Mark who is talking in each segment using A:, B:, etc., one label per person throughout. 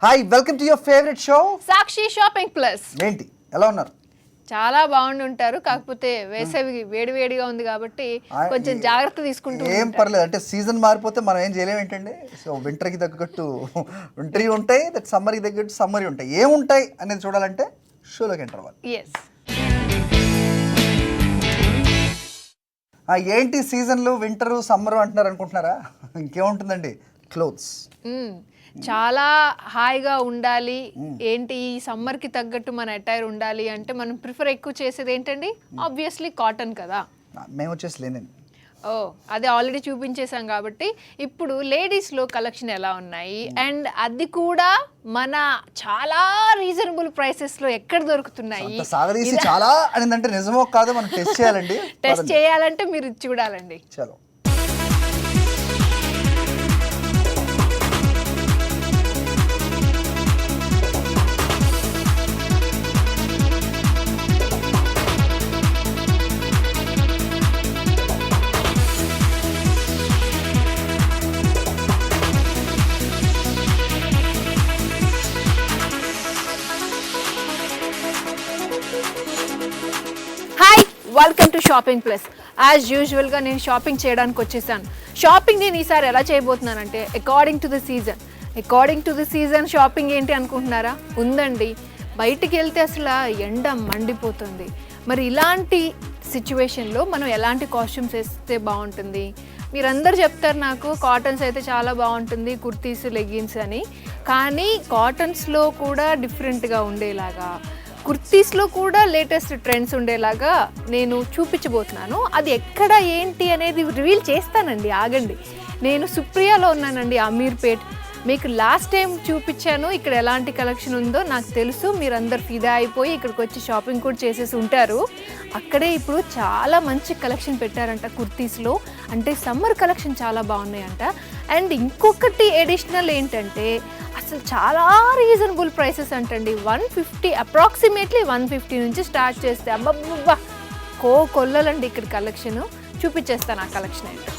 A: Hi, welcome to your favourite show
B: Sakshi shopping plus.
A: ఏంటి ఎలా ఉన్నారు?
B: చాలా బాగుంటారు. కాకపోతే వేసవి వేడివేడిగా ఉంది కాబట్టి కొంచెం జాగ్రత్త తీసుకుంటూ
A: ఏం పర్లేదు, అంటే సీజన్ మారిపోతే మనం ఏం చేయలేము ఏంటండి. సో వింటర్కి తగ్గట్టు వింటరీ ఉంటాయి, దట్ సమ్మర్కి తగ్గట్టు సమ్మరీ ఉంటాయి. ఏముంటాయి అనేది చూడాలంటే షోలోకి ఎంటర్ అవ్వాలి.
B: ఎస్,
A: ఏంటి సీజన్లు వింటరు సమ్మరు అంటున్నారు అనుకుంటున్నారా? ఇంకేముంటుందండి, క్లోత్స్.
B: చాలా హాయిగా ఉండాలి. ఏంటి ఈ సమ్మర్కి తగ్గట్టు మన అటైర్ ఉండాలి అంటే మనం ప్రిఫర్ ఎక్కువ చేసేది ఏంటండి? ఆబ్వియస్లీ కాటన్ కదా.
A: మేము వచ్చేసి లేనండి.
B: అదే ఆల్రెడీ చూపించేసాం కాబట్టి ఇప్పుడు లేడీస్లో కలెక్షన్ ఎలా ఉన్నాయి అండ్ అది కూడా మన చాలా రీజనబుల్ ప్రైసెస్లో ఎక్కడ దొరుకుతున్నాయి.
A: సాగదీసి చాలా అనిందంటే నిజమో కాదో మనం టెస్ట్ చేయాలండి.
B: టెస్ట్ చేయాలంటే మీరు చూడాలండి.
A: చలో.
B: Welcome to shopping plus. As యూజువల్గా నేను షాపింగ్ చేయడానికి వచ్చేసాను. షాపింగ్ నేను ఈసారి ఎలా చేయబోతున్నానంటే according to the season shopping ఏంటి అనుకుంటున్నారా? ఉందండి. బయటికి వెళ్తే అసలు ఎండ మండిపోతుంది. మరి ఇలాంటి సిచ్యువేషన్లో మనం ఎలాంటి కాస్ట్యూమ్స్ వేస్తే బాగుంటుంది? మీరందరూ చెప్తారు నాకు కాటన్స్ అయితే చాలా బాగుంటుంది, కుర్తీస్, లెగ్గిన్స్ అని. కానీ కాటన్స్లో కూడా డిఫరెంట్గా ఉండేలాగా, కుర్తీస్లో కూడా లేటెస్ట్ ట్రెండ్స్ ఉండేలాగా నేను చూపించబోతున్నాను. అది ఎక్కడ ఏంటి అనేది రివీల్ చేస్తానండి, ఆగండి. నేను సుప్రియాలో ఉన్నానండి, అమీర్పేట్. మీకు లాస్ట్ టైం చూపించాను ఇక్కడ ఎలాంటి కలెక్షన్ ఉందో నాకు తెలుసు. మీరందరు ఫిదా అయిపోయి ఇక్కడికి వచ్చి షాపింగ్ కూడా చేసేసి ఉంటారు. అక్కడే ఇప్పుడు చాలా మంచి కలెక్షన్ పెట్టారంట కుర్తీస్లో. అంటే సమ్మర్ కలెక్షన్ చాలా బాగున్నాయంట. అండ్ ఇంకొకటి ఎడిషనల్ ఏంటంటే అసలు చాలా రీజనబుల్ ప్రైసెస్ అంటండి. 150 అప్రాక్సిమేట్లీ 150 నుంచి స్టార్ట్ చేస్తే అబ్బబ్బబ్బా కొల్లలండి ఇక్కడ కలెక్షన్. చూపించేస్తాను ఆ కలెక్షన్ ఏంటో.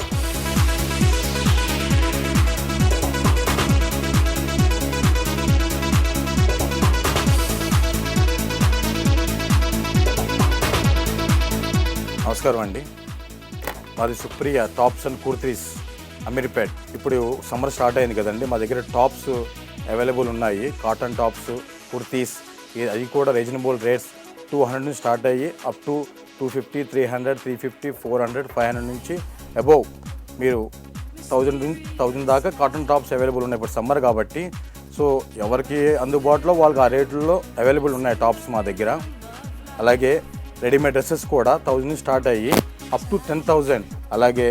C: నమస్కారం అండి, మాది సుప్రియ టాప్స్ అండ్ కుర్తీస్, అమీర్పేట్. ఇప్పుడు సమ్మర్ స్టార్ట్ అయింది కదండి, మా దగ్గర టాప్స్ అవైలబుల్ ఉన్నాయి. కాటన్ టాప్స్, కుర్తీస్, అది కూడా రీజనబుల్ రేట్స్. 200 నుంచి స్టార్ట్ అయ్యి అప్ టు 250, 300, 350, 400, 500 నుంచి అబోవ్ మీరు 1000 దాకా కాటన్ టాప్స్ అవైలబుల్ ఉన్నాయి ఇప్పుడు సమ్మర్ కాబట్టి. సో ఎవరికి అందుబాటులో వాళ్ళకి ఆ రేట్లలో అవైలబుల్ ఉన్నాయి టాప్స్ మా దగ్గర. అలాగే రెడీమేడ్ డ్రెస్సెస్ కూడా 1000 నుంచి స్టార్ట్ అయ్యి అప్ టు 10,000. అలాగే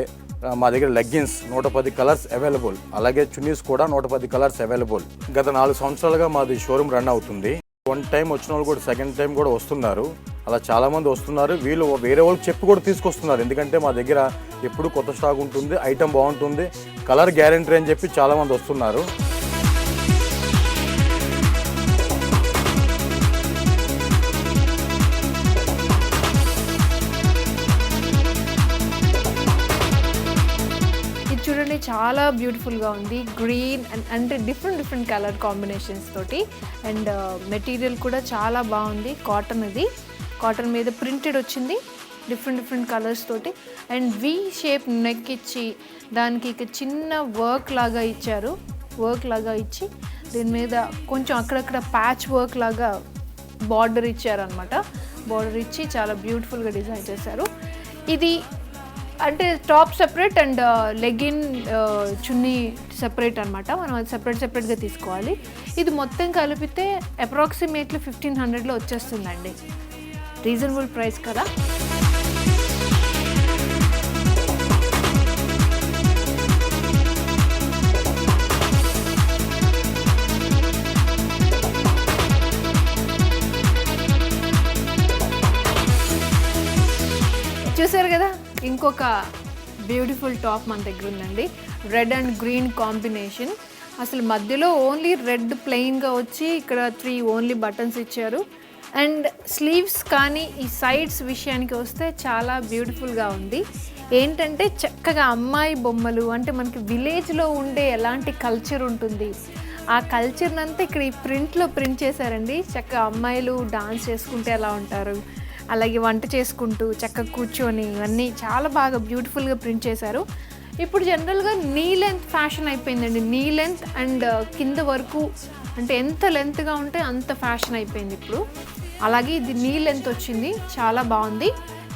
C: మా దగ్గర లెగ్గిన్స్ 110 కలర్స్ అవైలబుల్. అలాగే చున్నీస్ కూడా 110 కలర్స్ అవైలబుల్. గత 4 సంవత్సరాలుగా మాది షోరూమ్ రన్ అవుతుంది. 1 టైం వచ్చిన వాళ్ళు కూడా సెకండ్ టైం కూడా వస్తున్నారు. అలా చాలామంది వస్తున్నారు. వీళ్ళు వేరే వాళ్ళకి చెప్పి కూడా తీసుకొస్తున్నారు. ఎందుకంటే మా దగ్గర ఎప్పుడు కొత్త స్టాక్ ఉంటుంది, ఐటమ్ బాగుంటుంది, కలర్ గ్యారెంటీ అని చెప్పి చాలామంది వస్తున్నారు.
B: చూడండి, చాలా బ్యూటిఫుల్గా ఉంది. గ్రీన్ అంటే డిఫరెంట్ కలర్ కాంబినేషన్స్ తోటి. అండ్ మెటీరియల్ కూడా చాలా బాగుంది. కాటన్, ఇది కాటన్ మీద ప్రింటెడ్ వచ్చింది డిఫరెంట్ కలర్స్ తోటి. అండ్ వి షేప్ నెక్ ఇచ్చి దానికి ఇక చిన్న వర్క్ లాగా ఇచ్చారు. వర్క్ లాగా ఇచ్చి దీని మీద కొంచెం అక్కడక్కడ ప్యాచ్ వర్క్ లాగా బార్డర్ ఇచ్చారనమాట. బార్డర్ ఇచ్చి చాలా బ్యూటిఫుల్గా డిజైన్ చేశారు. ఇది అంటే top separate and legging chunni separate అనమాట. మనం అది సెపరేట్గా తీసుకోవాలి. ఇది మొత్తం కలిపితే అప్రాక్సిమేట్లీ 1500లో వచ్చేస్తుందండి. రీజనబుల్ ప్రైస్ కదా. చూసారు కదా, ఇంకొక బ్యూటిఫుల్ టాప్ మన దగ్గర ఉందండి. Red and green combination. అసలు మధ్యలో ఓన్లీ రెడ్ ప్లెయిన్గా వచ్చి ఇక్కడ 3 ఓన్లీ బటన్స్ ఇచ్చారు. అండ్ స్లీవ్స్ కానీ ఈ సైడ్స్ విషయానికి వస్తే చాలా బ్యూటిఫుల్గా ఉంది. ఏంటంటే చక్కగా అమ్మాయి బొమ్మలు, అంటే మనకి విలేజ్లో ఉండే ఎలాంటి కల్చర్ ఉంటుంది ఆ కల్చర్ని అంతా ఇక్కడ ఈ ప్రింట్లో ప్రింట్ చేశారండి. చక్కగా అమ్మాయిలు డాన్స్ చేసుకుంటే ఎలా ఉంటారు, అలాగే వంట చేసుకుంటూ చక్కగా కూర్చొని ఇవన్నీ చాలా బాగా బ్యూటిఫుల్గా ప్రింట్ చేశారు. ఇప్పుడు జనరల్గా నీ లెంత్ ఫ్యాషన్ అయిపోయిందండి. నీ లెంత్ అండ్ కింద వరకు అంటే ఎంత లెంత్గా ఉంటే అంత ఫ్యాషన్ అయిపోయింది ఇప్పుడు. అలాగే ఇది నీ లెంత్ వచ్చింది, చాలా బాగుంది.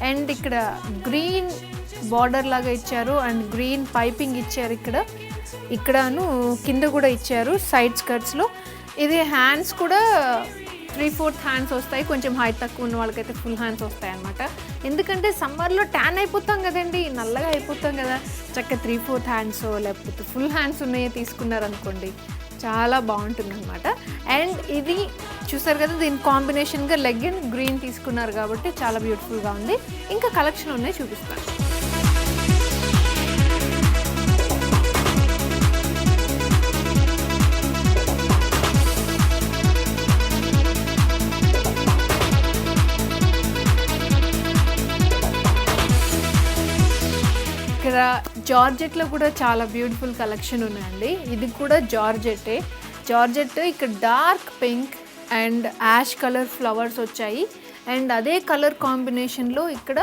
B: అండ్ ఇక్కడ గ్రీన్ బార్డర్ లాగా ఇచ్చారు అండ్ గ్రీన్ పైపింగ్ ఇచ్చారు. ఇక్కడను కింద కూడా ఇచ్చారు సైడ్ స్కర్ట్స్లో. ఇది హ్యాండ్స్ కూడా 3/4 హ్యాండ్స్ వస్తాయి. కొంచెం హైట్ తక్కువ ఉన్న వాళ్ళకైతే ఫుల్ హ్యాండ్స్ వస్తాయి అన్నమాట. ఎందుకంటే సమ్మర్లో ట్యాన్ అయిపోతాం కదండి, నల్లగా అయిపోతాం కదా. చక్కగా 3/4 హ్యాండ్స్ లేకపోతే ఫుల్ హ్యాండ్స్ ఉన్నాయో తీసుకున్నారనుకోండి చాలా బాగుంటుంది అనమాట. అండ్ ఇది చూసారు కదా, దీని కాంబినేషన్గా లెగ్గిన్ గ్రీన్ తీసుకున్నారు కాబట్టి చాలా బ్యూటిఫుల్గా ఉంది. ఇంకా కలెక్షన్ ఉన్నాయి, చూపిస్తాను. ఇక్కడ జార్జెట్లో కూడా చాలా బ్యూటిఫుల్ కలెక్షన్ ఉన్నాయండి. ఇది కూడా జార్జెట్ ఇక్కడ dark pink and ash colour flowers వచ్చాయి. అండ్ అదే కలర్ కాంబినేషన్లో ఇక్కడ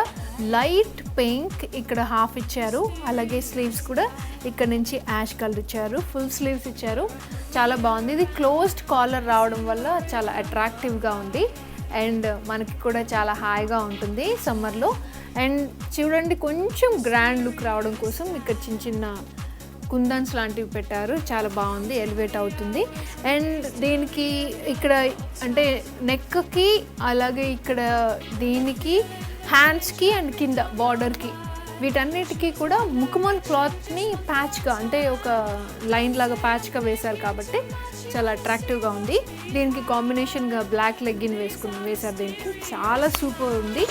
B: లైట్ పింక్ ఇక్కడ హాఫ్ ఇచ్చారు. అలాగే స్లీవ్స్ కూడా ఇక్కడ నుంచి యాష్ కలర్ ఇచ్చారు, ఫుల్ స్లీవ్స్ ఇచ్చారు. చాలా బాగుంది. ఇది క్లోజ్డ్ కాలర్ రావడం వల్ల చాలా అట్రాక్టివ్గా ఉంది అండ్ మనకి కూడా చాలా హాయిగా ఉంటుంది సమ్మర్లో. అండ్ చూడండి, కొంచెం గ్రాండ్ లుక్ రావడం కోసం ఇక్కడ చిన్న చిన్న కుందన్స్ లాంటివి పెట్టారు. చాలా బాగుంది, ఎలివేట్ అవుతుంది. అండ్ దీనికి ఇక్కడ అంటే నెక్కి అలాగే ఇక్కడ దీనికి హ్యాండ్స్కి అండ్ కింద బార్డర్కి వీటన్నిటికీ కూడా ముకుమల్ క్లాత్ని ప్యాచ్గా అంటే ఒక లైన్ లాగా ప్యాచ్గా వేశారు కాబట్టి చాలా అట్రాక్టివ్గా ఉంది. దీనికి కాంబినేషన్గా బ్లాక్ లెగ్గిన్ వేశారు. దీనికి చాలా సూపర్ ఉంది.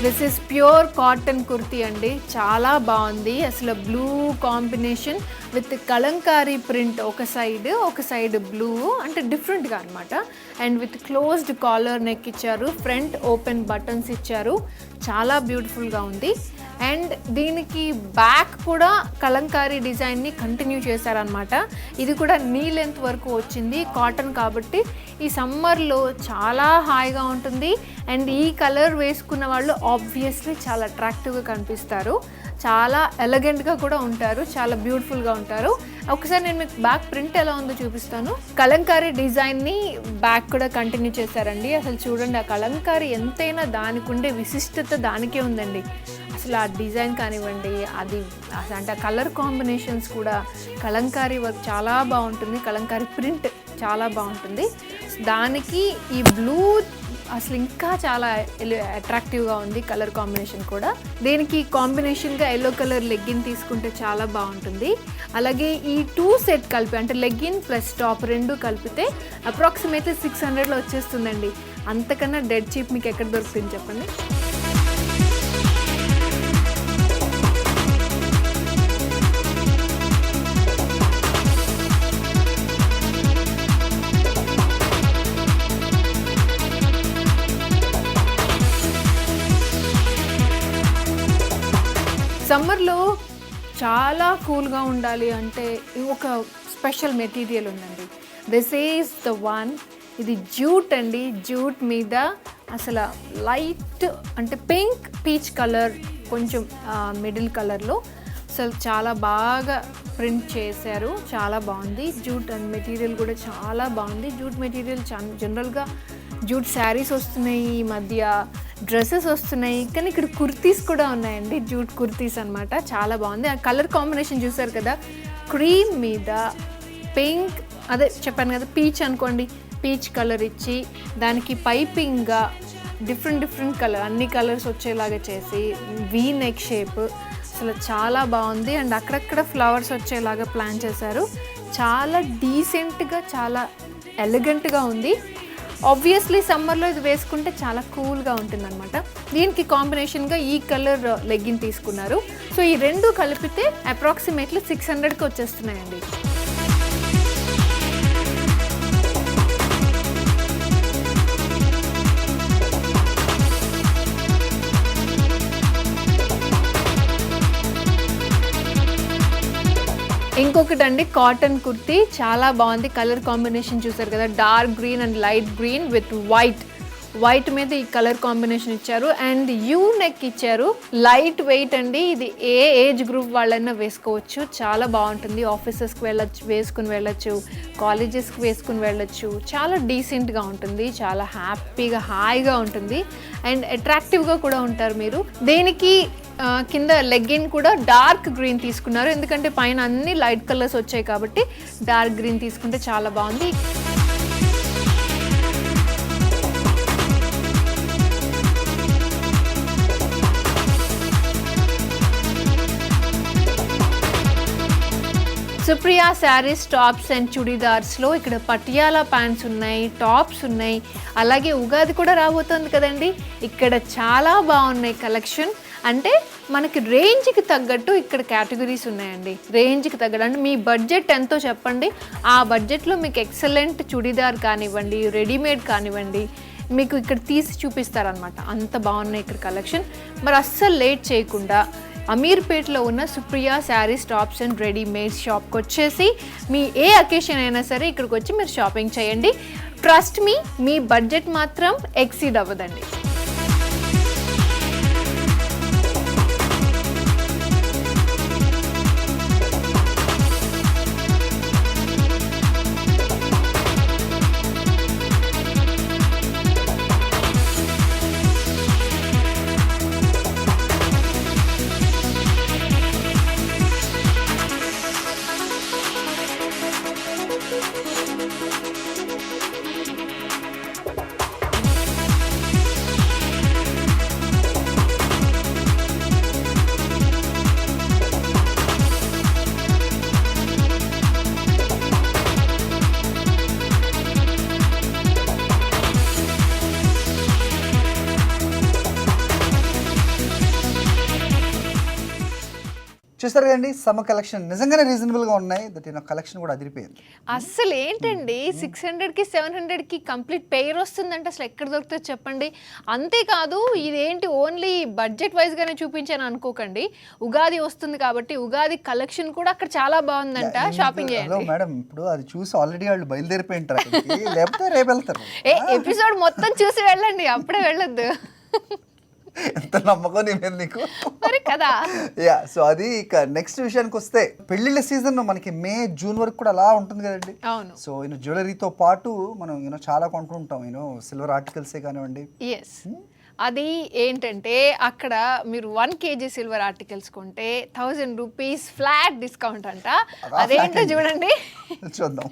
B: This is pure cotton kurti అండి, చాలా బాగుంది. అసలు blue combination with Kalamkari print, ఒక సైడ్ బ్లూ అంటే డిఫరెంట్గా అనమాట. And with closed collar neck ఇచ్చారు, ఫ్రంట్ ఓపెన్ బటన్స్ ఇచ్చారు, చాలా బ్యూటిఫుల్గా ఉంది. అండ్ దీనికి బ్యాక్ కూడా కలంకారీ డిజైన్ని కంటిన్యూ చేశారనమాట. ఇది కూడా నీ లెంత్ వరకు వచ్చింది, కాటన్ కాబట్టి ఈ సమ్మర్లో చాలా హాయిగా ఉంటుంది. అండ్ ఈ కలర్ వేసుకున్న వాళ్ళు ఆబ్వియస్లీ చాలా అట్రాక్టివ్గా కనిపిస్తారు, చాలా ఎలగెంట్గా కూడా ఉంటారు, చాలా బ్యూటిఫుల్గా ఉంటారు. ఒకసారి నేను మీకు బ్యాక్ ప్రింట్ ఎలా ఉందో చూపిస్తాను. కలంకారీ డిజైన్ని బ్యాక్ కూడా కంటిన్యూ చేశారండి. అసలు చూడండి, ఆ కలంకారీ ఎంతైనా దానికి ఉండే విశిష్టత దానికే ఉందండి. అసలు ఆ డిజైన్ కానివ్వండి, అది అంటే ఆ కలర్ కాంబినేషన్స్ కూడా కలంకారీ వర్క్ చాలా బాగుంటుంది, కలంకారీ ప్రింట్ చాలా బాగుంటుంది. దానికి ఈ బ్లూ అసలు ఇంకా చాలా అట్రాక్టివ్గా ఉంది కలర్ కాంబినేషన్ కూడా. దీనికి కాంబినేషన్గా ఎల్లో కలర్ లెగ్గిన్ తీసుకుంటే చాలా బాగుంటుంది. అలాగే ఈ 2 సెట్ కలిపి అంటే లెగ్గిన్ ప్లస్ టాప్ రెండు కలిపితే అప్రాక్సిమేట్లీ 600లో వచ్చేస్తుందండి. అంతకన్నా డెడ్ చీప్ మీకు ఎక్కడ దొరుకుతుంది చెప్పండి. సమ్మర్లో చాలా కూల్గా ఉండాలి అంటే ఒక స్పెషల్ మెటీరియల్ ఉందండి. This is the one. ఇది జూట్ అండి. జూట్ మీద అసలు లైట్ అంటే పింక్ పీచ్ కలర్ కొంచెం మిడిల్ కలర్లో అసలు చాలా బాగా ప్రింట్ చేశారు, చాలా బాగుంది. జూట్ అండ్ మెటీరియల్ కూడా చాలా బాగుంది. జూట్ మెటీరియల్ జనరల్గా జూట్ శారీస్ వస్తున్నాయి, ఈ మధ్య డ్రెస్సెస్ వస్తున్నాయి, కానీ ఇక్కడ కుర్తీస్ కూడా ఉన్నాయండి, జూట్ కుర్తీస్ అనమాట. చాలా బాగుంది. ఆ కలర్ కాంబినేషన్ చూసారు కదా, క్రీమ్ మీద పింక్, అదే చెప్పాను కదా పీచ్ అనుకోండి, పీచ్ కలర్ ఇచ్చి దానికి పైపింగ్గా డిఫరెంట్ కలర్ అన్ని కలర్స్ వచ్చేలాగా చేసి వీ నెక్ షేప్, అసలు చాలా బాగుంది. అండ్ అక్కడక్కడ ఫ్లవర్స్ వచ్చేలాగా ప్లాన్ చేశారు. చాలా డీసెంట్గా, చాలా ఎలిగెంట్గా ఉంది. ఆబ్వియస్లీ సమ్మర్లో ఇది వేసుకుంటే చాలా కూల్గా ఉంటుంది అనమాట. దీనికి కాంబినేషన్గా ఈ కలర్ లెగ్గిన్ తీసుకున్నారు. సో ఈ రెండు కలిపితే అప్రాక్సిమేట్లీ 600కి వచ్చేస్తున్నాయండి. ఇంకొకటి అండి, కాటన్ కుర్తీ చాలా బాగుంది. కలర్ కాంబినేషన్ చూసారు కదా, dark green and light green with white మీద ఈ కలర్ కాంబినేషన్ ఇచ్చారు అండ్ యూ నెక్ ఇచ్చారు. లైట్ వెయిట్ అండి, ఇది ఏ ఏజ్ గ్రూప్ వాళ్ళైనా వేసుకోవచ్చు. చాలా బాగుంటుంది. ఆఫీసెస్కి వేసుకుని వెళ్ళొచ్చు, కాలేజెస్కి వేసుకుని వెళ్ళొచ్చు. చాలా డీసెంట్గా ఉంటుంది, చాలా హ్యాపీగా హాయిగా ఉంటుంది అండ్ అట్రాక్టివ్గా కూడా ఉంటారు మీరు. దీనికి కింద లెగ్గిన్ కూడా డార్క్ గ్రీన్ తీసుకున్నారు, ఎందుకంటే పైన అన్ని లైట్ కలర్స్ వచ్చాయి కాబట్టి డార్క్ గ్రీన్ తీసుకుంటే చాలా బాగుంది. సుప్రియా శారీస్, టాప్స్ అండ్ చుడీదార్స్లో ఇక్కడ పటియాలా ప్యాంట్స్ ఉన్నాయి, టాప్స్ ఉన్నాయి. అలాగే ఉగాది కూడా రాబోతోంది కదండి, ఇక్కడ చాలా బాగున్నాయి కలెక్షన్. అంటే మనకి రేంజ్కి తగ్గట్టు ఇక్కడ కేటగిరీస్ ఉన్నాయండి. రేంజ్కి తగ్గట్టు అంటే మీ బడ్జెట్ ఎంతో చెప్పండి, ఆ బడ్జెట్లో మీకు ఎక్సలెంట్ చుడీదార్ కానివ్వండి, రెడీమేడ్ కానివ్వండి, మీకు ఇక్కడ తీసి చూపిస్తారనమాట. అంత బాగున్నాయి ఇక్కడ కలెక్షన్. మరి అస్సలు లేట్ చేయకుండా అమీర్పేట్లో ఉన్న Supriya saris, tops and readymade షాప్కి వచ్చేసి మీ ఏ అకేషన్ అయినా సరే ఇక్కడికి వచ్చి మీరు షాపింగ్ చేయండి. ట్రస్ట్ మీ బడ్జెట్ మాత్రం ఎక్సీడ్ అవ్వదండి.
A: చూస్తారు కదండి, సమ్మర్ కలెక్షన్ నిజంగానే రీజనబుల్గా ఉన్నాయి. దట్ కలెక్షన్ కూడా అదిరిపోయింది.
B: అసలు ఏంటండి 600కి 700కి కంప్లీట్ పెయిర్ వస్తుందంటే అసలు ఎక్కడ దొరుకుతుందో చెప్పండి. అంతేకాదు ఇదేంటి ఓన్లీ బడ్జెట్ వైజ్గానే చూపించాను అనుకోకండి, ఉగాది వస్తుంది కాబట్టి ఉగాది కలెక్షన్ కూడా అక్కడ చాలా బాగుందంట. షాపింగ్ చేయండి.
A: మేడం ఇప్పుడు అది చూసి ఆల్రెడీ వాళ్ళు బయలుదేరిపోయి ఉంటారు, లేకపోతే రేపు వెళ్తారు.
B: ఎపిసోడ్ మొత్తం చూసి వెళ్ళండి, అప్పుడే వెళ్ళొద్దు.
A: ఎంత నమ్మకం నీ మీద నీకు
B: మరి కదా.
A: యా, సో అది ఇక నెక్స్ట్ విషయానికి వస్తే పెళ్లిళ్ళ సీజన్ మనకి మే, జూన్ వరకు కూడా అలా ఉంటుంది కదండి.
B: అవును.
A: సో జ్యువెలరీతో పాటు మనం చాలా కొంటుంటాం, సిల్వర్ ఆర్టికల్సే కానివ్వండి.
B: ఎస్, అది ఏంటంటే అక్కడ మీరు 1 kg సిల్వర్ ఆర్టికల్స్ కొంటే 1000 రూపీస్ ఫ్లాట్ డిస్కౌంట్ అంట. అదేంటో చూడండి,
A: చూద్దాం.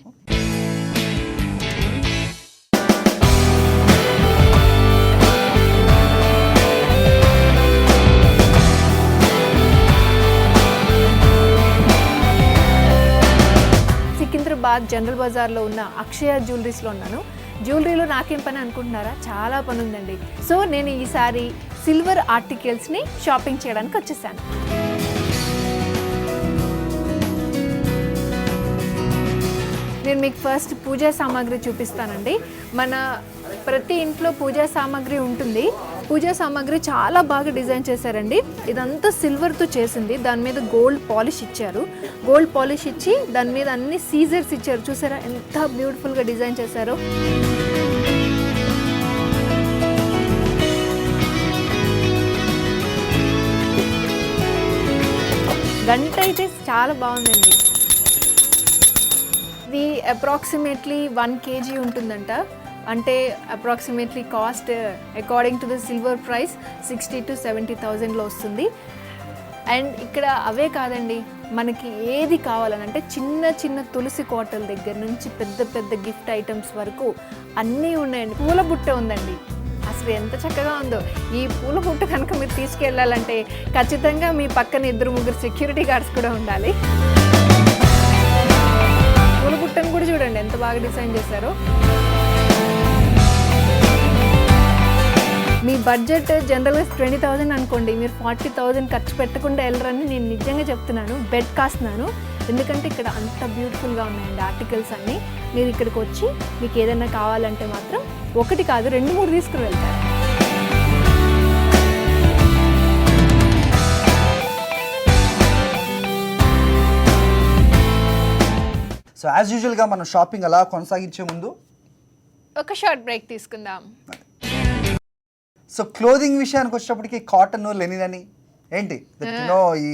B: సికింద్రాబాద్ జనరల్ బజార్లో ఉన్న అక్షయ జ్యువెలరీస్లో ఉన్నాను. జ్యువెలరీలో నాకేం పని అనుకుంటున్నారా, చాలా పని ఉందండి. సో నేను ఈసారి సిల్వర్ ఆర్టికల్స్ని షాపింగ్ చేయడానికి వచ్చేసాను. నేను మీకు ఫస్ట్ పూజా సామాగ్రి చూపిస్తానండి. మన ప్రతి ఇంట్లో పూజా సామాగ్రి ఉంటుంది. పూజా సామాగ్రి చాలా బాగా డిజైన్ చేశారండి. ఇదంతా సిల్వర్తో చేసింది, దాని మీద గోల్డ్ పాలిష్ ఇచ్చారు. గోల్డ్ పాలిష్ ఇచ్చి దాని మీద అన్ని సీజర్స్ ఇచ్చారు. చూసారా ఎంత బ్యూటిఫుల్గా డిజైన్ చేశారో. గంట అయితే చాలా బాగుందండి. ఇది అప్రాక్సిమేట్లీ 1 kg ఉంటుందంట. అంటే approximately cost according to the silver price 60,000 to 70,000లో వస్తుంది. అండ్ ఇక్కడ అవే కాదండి, మనకి ఏది కావాలనంటే చిన్న చిన్న తులసి కోటల దగ్గర నుంచి పెద్ద పెద్ద గిఫ్ట్ ఐటమ్స్ వరకు అన్నీ ఉన్నాయండి. పూల బుట్ట ఉందండి, అసలు ఎంత చక్కగా ఉందో. ఈ పూల బుట్ట కనుక మీరు తీసుకెళ్ళాలంటే ఖచ్చితంగా మీ పక్కన 2-3 సెక్యూరిటీ గార్డ్స్ కూడా ఉండాలి. పూల బుట్టను కూడా చూడండి ఎంత బాగా డిజైన్ చేశారో. మీ బడ్జెట్ జనరల్గా 20,000 అనుకోండి, మీరు 40,000 ఖర్చు పెట్టకుండా వెళ్ళరని నేను నిజంగా చెప్తున్నాను, బెడ్ కాస్తున్నాను. ఎందుకంటే ఇక్కడ అంత బ్యూటిఫుల్గా ఉన్నాయండి ఆర్టికల్స్ అన్నీ. మీరు ఇక్కడికి వచ్చి మీకు ఏదైనా కావాలంటే మాత్రం 1 కాదు 2-3 తీసుకుని వెళ్తారు.
A: సో యాజ్ యూజువల్గా మనం షాపింగ్ అలా కొనసాగించే ముందు
B: ఒక షార్ట్ బ్రేక్ తీసుకుందాం.
A: సో క్లోదింగ్ విషయానికి వచ్చేటప్పటికి కాటన్, లెనిన్ అని ఏంటి ఈ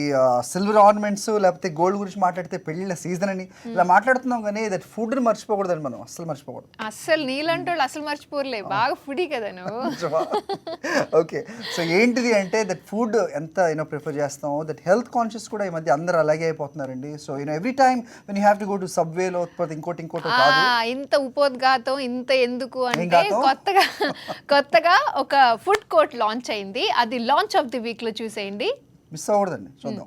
A: సిల్వర్ ఆర్నమెంట్స్ లేకపోతే గోల్డ్ గురించి మాట్లాడితే పెళ్ళిళ్ళ సీజన్ అని ఇలా మాట్లాడుతున్నాం, కానీ దట్ ఫుడ్ని మర్చిపోకూడదని మనం అస్సలు మర్చిపోకూడదు.
B: అస్సలు నీళ్ళంటే వాళ్ళు అసలు మర్చిపోర్లే, బాగా ఫుడీ కదా నువ్వు.
A: ఓకే, సో ఏంటిది అంటే దట్ ఫుడ్ ఎంత ప్రిఫర్ చేస్తాం, దట్ హెల్త్ కాన్షియస్ కూడా ఈ మధ్య అందరూ అలాగే అయిపోతున్నారండి. So every time when you have to go to సబ్వేలో ఇంకోటి కాదు,
B: ఇంత ఉపోద్ఘాతం ఇంత ఎందుకు అంటే కొత్తగా ఒక ఫుడ్ కోర్ట్ లాంచ్ అయింది. అది లాంచ్ ఆఫ్ ది వీక్ లో చూసేయండి,
A: మిస్ అవ్వకూడదండి. చూద్దాం.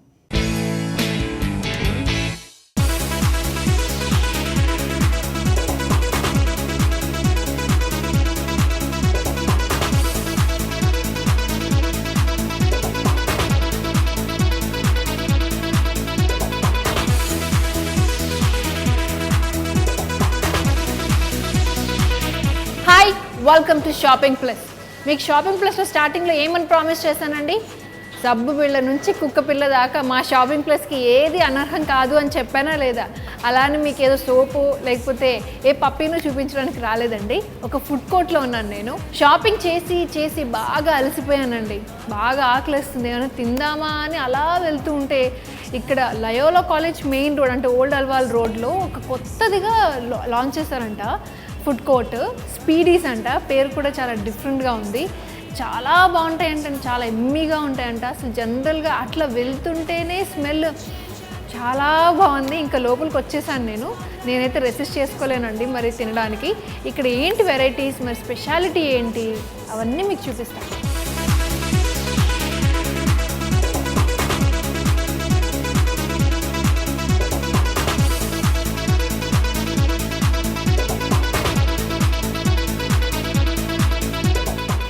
B: Hi, welcome to shopping plus. మీకు షాపింగ్ ప్లస్లో స్టార్టింగ్లో ఏమని ప్రామిస్ చేశానండి? సబ్బు పిల్ల నుంచి కుక్క పిల్ల దాకా మా షాపింగ్ ప్లస్కి ఏది అనర్హం కాదు అని చెప్పానా లేదా? అలానే మీకు ఏదో సోపు లేకపోతే ఏ పప్పీనో చూపించడానికి రాలేదండి. ఒక ఫుడ్ కోర్ట్లో ఉన్నాను నేను. షాపింగ్ చేసి బాగా అలసిపోయానండి. బాగా ఆకలిస్తుంది, ఏమైనా తిందామా అని అలా వెళ్తూ ఉంటే ఇక్కడ లయోలా కాలేజ్ మెయిన్ రోడ్ అంటే ఓల్డ్ అల్వాల్ రోడ్లో ఒక కొత్తదిగా లాంచ్ చేశారంట ఫుడ్ కోర్ట్. స్పీడీస్ అంట, పేరు కూడా చాలా డిఫరెంట్గా ఉంది. చాలా బాగుంటాయంట, చాలా ఎమ్మీగా ఉంటాయంట. అసలు జనరల్గా అట్లా వెళ్తుంటేనే స్మెల్ చాలా బాగుంది. ఇంకా లోపలికి వచ్చేసాను నేనైతే రెసిస్ట్ చేసుకోలేనండి మరి తినడానికి. ఇక్కడ ఏంటి వెరైటీస్, మరి స్పెషాలిటీ ఏంటి, అవన్నీ మీకు చూపిస్తాను.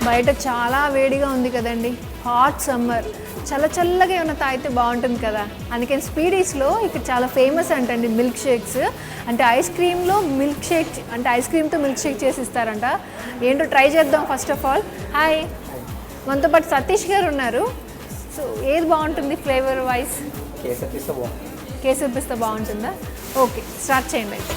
B: బయట చాలా వేడిగా ఉంది కదండి, హాట్ సమ్మర్, చల్లగా ఏమైనా తాగితే బాగుంటుంది కదా. అందుకని స్పీడీస్లో ఇక్కడ చాలా ఫేమస్ అంటండి మిల్క్ షేక్స్. అంటే ఐస్ క్రీమ్లో మిల్క్ షేక్, అంటే ఐస్ క్రీమ్తో మిల్క్ షేక్ చేసి ఇస్తారంట. ఏంటో ట్రై చేద్దాం. ఫస్ట్ ఆఫ్ ఆల్ హాయ్, మనతో పాటు సతీష్ గారు ఉన్నారు. సో ఏది బాగుంటుంది ఫ్లేవర్ వైజ్? కేసర్ పిస్తా బాగుంటుందా? ఓకే, స్టార్ట్ చేయండి అయితే.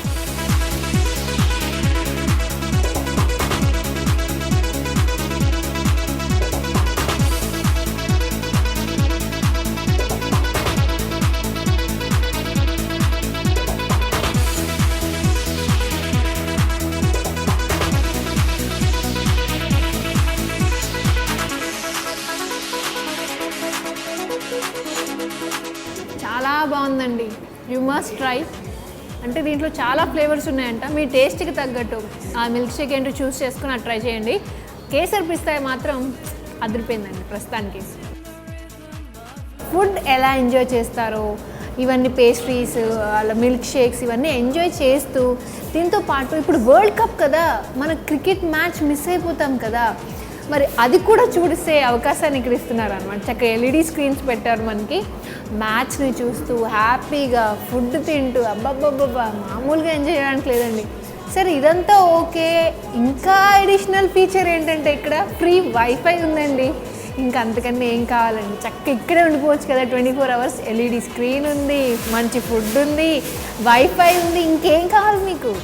B: చాలా బాగుందండి, యూ మస్ట్ ట్రై. అంటే దీంట్లో చాలా ఫ్లేవర్స్ ఉన్నాయంట. మీ టేస్ట్కి తగ్గట్టు ఆ మిల్క్ షేక్ ఏంటో చూస్ చేసుకుని అది ట్రై చేయండి. కేసర్ పిస్తా మాత్రం అదిరిపోయిందండి ప్రస్తుతానికి. ఫుడ్ ఎలా ఎంజాయ్ చేస్తారో, ఇవన్నీ పేస్ట్రీస్, అలా మిల్క్ షేక్స్ ఇవన్నీ ఎంజాయ్ చేస్తూ, దీంతో పాటు ఇప్పుడు వరల్డ్ కప్ కదా, మన క్రికెట్ మ్యాచ్ మిస్ అయిపోతాం కదా, మరి అది కూడా చూడిస్తే అవకాశాన్ని ఇక్కడ ఇస్తున్నారు అనమాట. చక్కగా ఎల్ఈడి స్క్రీన్స్ పెట్టారు మనకి. మ్యాచ్ని చూస్తూ హ్యాపీగా ఫుడ్ తింటూ అబ్బబ్బబ్బబ్బా మామూలుగా ఎంజాయ్ చేయడానికి లేదండి. సరే ఇదంతా ఓకే, ఇంకా అడిషనల్ ఫీచర్ ఏంటంటే ఇక్కడ ఫ్రీ వైఫై ఉందండి. ఇంకా అంతకన్నా ఏం కావాలండి, చక్కగా ఇక్కడే ఉండిపోవచ్చు కదా. 24 hours ఎల్ఈడి స్క్రీన్ ఉంది, మంచి ఫుడ్ ఉంది, వైఫై ఉంది, ఇంకేం కావాలి మీకు?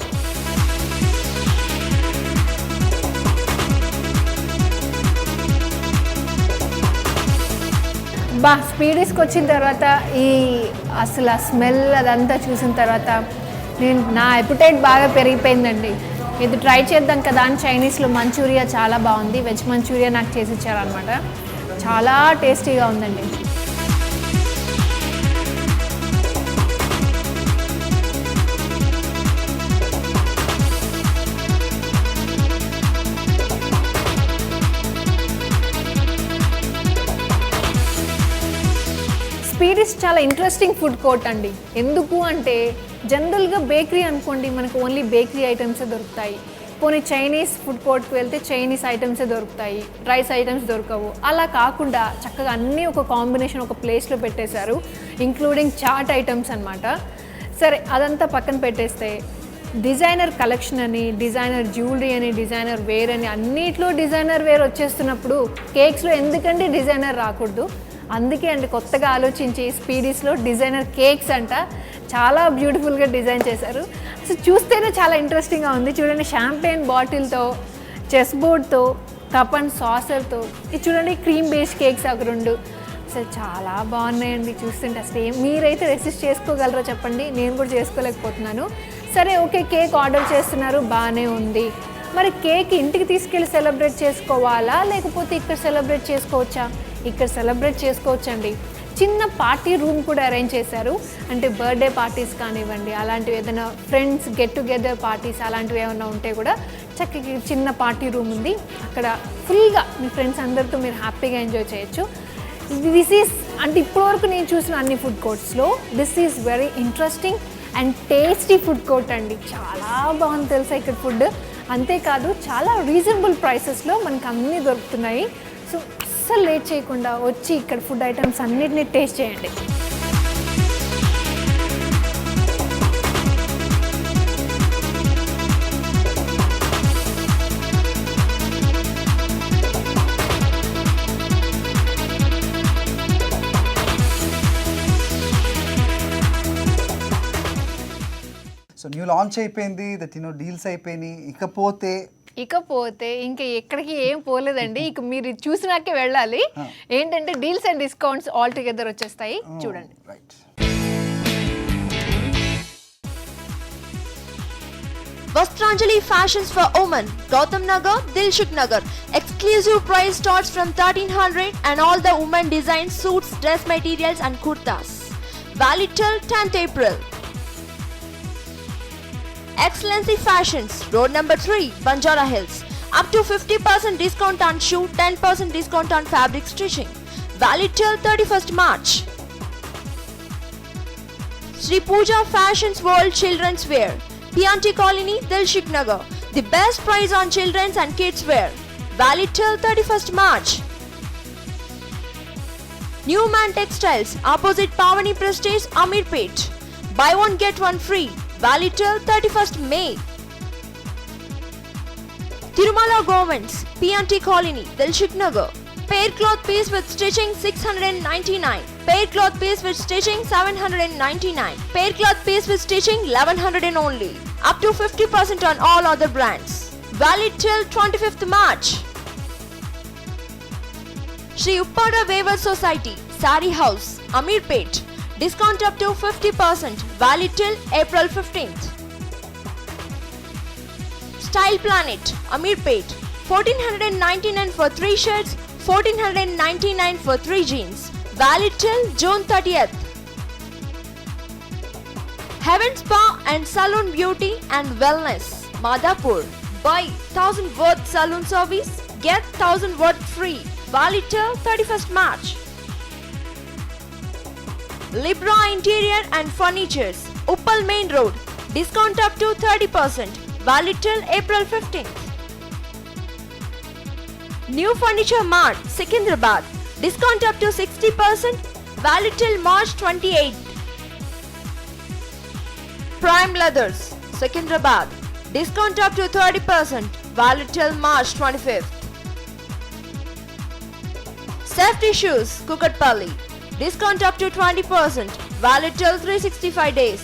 B: స్పీడీస్కి వచ్చిన తర్వాత అసలు ఆ స్మెల్ అదంతా చూసిన తర్వాత నా ఎపిటైట్ బాగా పెరిగిపోయిందండి. ఇది ట్రై చేద్దాం కదా అని చైనీస్లో మంచూరియా చాలా బాగుంది. వెజ్ మంచూరియా నాకు చేసి ఇచ్చారనమాట, చాలా టేస్టీగా ఉందండి. స్పీడీస్ చాలా ఇంట్రెస్టింగ్ ఫుడ్ కోర్ట్ అండి. ఎందుకు అంటే జనరల్గా బేకరీ అనుకోండి, మనకు ఓన్లీ బేకరీ ఐటమ్సే దొరుకుతాయి. పోనీ చైనీస్ ఫుడ్ కోర్ట్కి వెళ్తే చైనీస్ ఐటమ్సే దొరుకుతాయి, రైస్ ఐటమ్స్ దొరకవు. అలా కాకుండా చక్కగా అన్నీ ఒక కాంబినేషన్ ఒక ప్లేస్లో పెట్టేశారు, ఇంక్లూడింగ్ చాట్ ఐటమ్స్ అనమాట. సరే అదంతా పక్కన పెట్టేస్తే డిజైనర్ కలెక్షన్ అని, డిజైనర్ జ్యువెలరీ అని, డిజైనర్ వేర్ అని, అన్నిట్లో డిజైనర్ వేర్ వచ్చేస్తున్నప్పుడు కేక్స్లో ఎందుకంటే డిజైనర్ రాకూడదు? అందుకే అండి కొత్తగా ఆలోచించి స్పీడీస్లో డిజైనర్ కేక్స్ అంట చాలా బ్యూటిఫుల్గా డిజైన్ చేశారు. అసలు చూస్తేనే చాలా ఇంట్రెస్టింగ్గా ఉంది. చూడండి, షాంపెయిన్ బాటిల్తో, చెస్ బోర్డ్తో, కప్ అండ్ సాసర్తో, ఇది చూడండి క్రీమ్ బేస్ కేక్స్ ఒక 2. అసలు చాలా బాగున్నాయండి చూస్తుంటే. అసలు మీరైతే రెసిస్ట్ చేసుకోగలరో చెప్పండి, నేను కూడా చేసుకోలేకపోతున్నాను. సరే ఓకే, కేక్ ఆర్డర్ చేస్తున్నారు, బాగానే ఉంది. మరి కేక్ ఇంటికి తీసుకెళ్ళి సెలబ్రేట్ చేసుకోవాలా, లేకపోతే ఇక్కడ సెలబ్రేట్ చేసుకోవచ్చా? ఇక్కడ సెలబ్రేట్ చేసుకోవచ్చండి. చిన్న పార్టీ రూమ్ కూడా అరేంజ్ చేశారు. అంటే బర్త్డే పార్టీస్ కానివ్వండి, అలాంటివి ఏదైనా ఫ్రెండ్స్ గెట్ టుగెదర్ పార్టీస్ అలాంటివి ఏమైనా ఉంటే కూడా చక్కగా చిన్న పార్టీ రూమ్ ఉంది. అక్కడ ఫుల్గా మీ ఫ్రెండ్స్ అందరితో మీరు హ్యాపీగా ఎంజాయ్ చేయొచ్చు. దిస్ ఈజ్ అంటే ఇప్పటివరకు నేను చూసిన అన్ని ఫుడ్ కోర్ట్స్లో this is very interesting and tasty food court అండి. చాలా బాగుంది తెలుసా ఇక్కడ ఫుడ్. అంతేకాదు చాలా రీజనబుల్ ప్రైసెస్లో మనకు అన్నీ దొరుకుతున్నాయి. సో అస్సలు లేట్ చేయకుండా వచ్చి ఇక్కడ ఫుడ్ ఐటమ్స్ అన్నిటినీ టేస్ట్ చేయండి.
A: సో న్యూ లాంచ్ అయిపోయింది, దట్ డీల్స్ అయిపోయినాయి. ఇకపోతే
B: ఇంకా ఎక్కడికి ఏం పోలేదండి. ఇక మీరు ఇది చూసినాకే వెళ్ళాలి. ఏంటంటే deals and discounts all together వచ్చేస్తాయి. చూడండి.
A: Right.
D: Vastranjali Fashions for Women, Gautam Nagar, Dilshuk Nagar. Exclusive price starts from 1300 and all the women design suits, dress materials and kurtas. Valid till 10th April. Excellency Fashions, Road number 3, Banjara Hills. Up to 50% discount on shoe, 10% discount on fabric stitching. Valid till 31st March. Sri Pooja Fashions World Children's Wear, PNT Colony, Dilshuk Nagar. The best price on children's and kids wear. Valid till 31st March. Newman Textiles, opposite Pavani Prestige, Amirpet. Buy one get one free. Valid till 31st May. Tirumala Governments, PNT Colony, Dilshuk Nagar. Pair cloth piece with stitching 699. Pair cloth piece with stitching 799. Pair cloth piece with stitching 1100 only. Up to 50% on all other brands. Valid till 25th March. Sri Uppada Weaver Society, Sari House, Amirpet. Discount up to 50%. Valid till April 15th. Style Planet, Amirpet. 1499 for 3 shirts, 1499 for 3 jeans. Valid till June 30th. Heaven Spa and Salon Beauty and Wellness, Madhapur. Buy 1000 worth salon service, get 1000 worth free. Valid till 31st March. Libra Interior and Furnitures, Uppal Main Road. Discount up to 30%. Valid till April 15th. New Furniture Mart, Secunderabad. Discount up to 60%. Valid till March 28th. Prime Leathers, Secunderabad. Discount up to 30%. Valid till March 25th. Safety Shoes, Kukatpalli. Discount up to 20%. Valid till 365 days.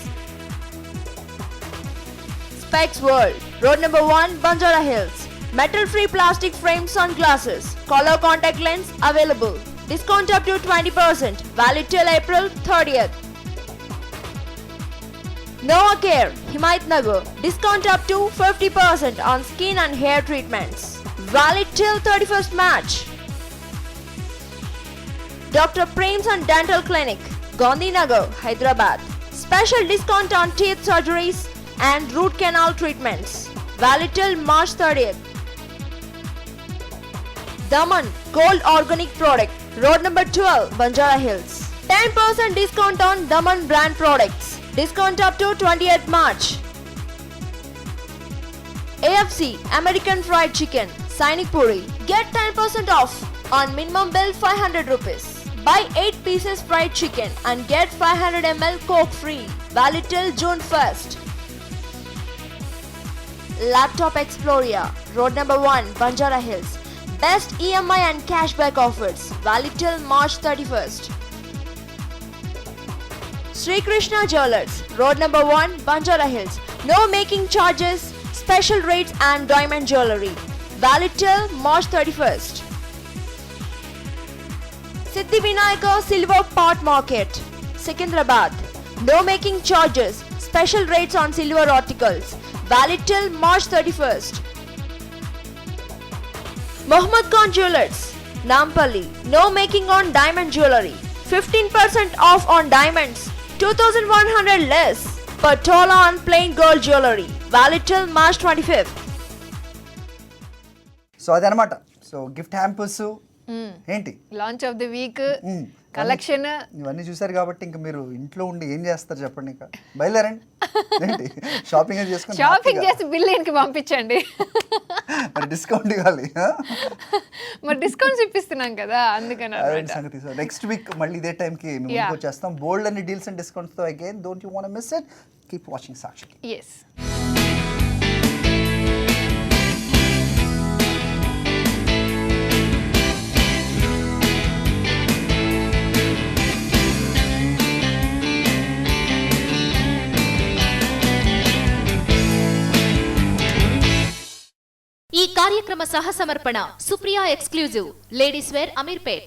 D: Specs World, Road number 1, Banjara Hills. Metal free plastic framed sunglasses. Color contact lens available. Discount up to 20%. Valid till April 30th. Nova Care, Himayatnagar. Discount up to 50% on skin and hair treatments. Valid till 31st March. Dr. Prem's and Dental Clinic, Gandhinagar, Hyderabad. Special discount on teeth surgeries and root canal treatments. Valid till March 30th. Daman Gold Organic Product, Road number 12, Banjara Hills. 10% discount on Daman brand products. Discount up to 28th March. AFC American Fried Chicken, Sainik Puri. Get 10% off on minimum bill 500 rupees. Buy 8 pieces fried chicken and get 500 ml Coke free. Valid till June 1st. Laptop Exploria, Road number 1, Banjara Hills. Best EMI and cashback offers. Valid till March 31st. Sri Krishna Jewelers, Road number 1, Banjara Hills. No making charges, special rates and diamond jewelry. Valid till March 31st. Siddhi Vinayaka Silver Pot Market, Secunderabad. No making charges, special rates on silver articles. Valid till March 31st. Mohammed Khan Jewelers, Nampally. No making on diamond jewelry. 15% off on diamonds. 2,100 less per tola on plain gold jewelry. Valid till March 25th.
A: So అదనమాట. So gift hampers ఏంటి
B: launch of the week collection
A: ఇవన్నీ చూసారు కాబట్టి ఇంకా మీరు ఇంట్లో ఉండి ఏం చేస్తారు చెప్పండి, ఇంకా బయలుదేరండి. ఏంటి షాపింగ్ అది చేసుకొని
B: షాపింగ్ చేసి బిల్ ఇంటికి పంపించండి.
A: మరి డిస్కౌంట్ ఇవ్వాలి.
B: మరి డిస్కౌంట్స్ ఇప్పిస్తున్నాం కదా, అందుకని
A: అదే సంగతి. సో నెక్స్ట్ వీక్ మళ్ళీ ఇదే టైంకి మేము ముందుకు వచ్చేస్తాం బోల్డ్ అన్ని డీల్స్ అండ్ డిస్కౌంట్స్తో. Again don't you want miss it. Keep watching Sakshi.
B: Yes.
E: ఈ కార్యక్రమ సహ సమర్పణ Supriya exclusive ladies wear Ameerpet.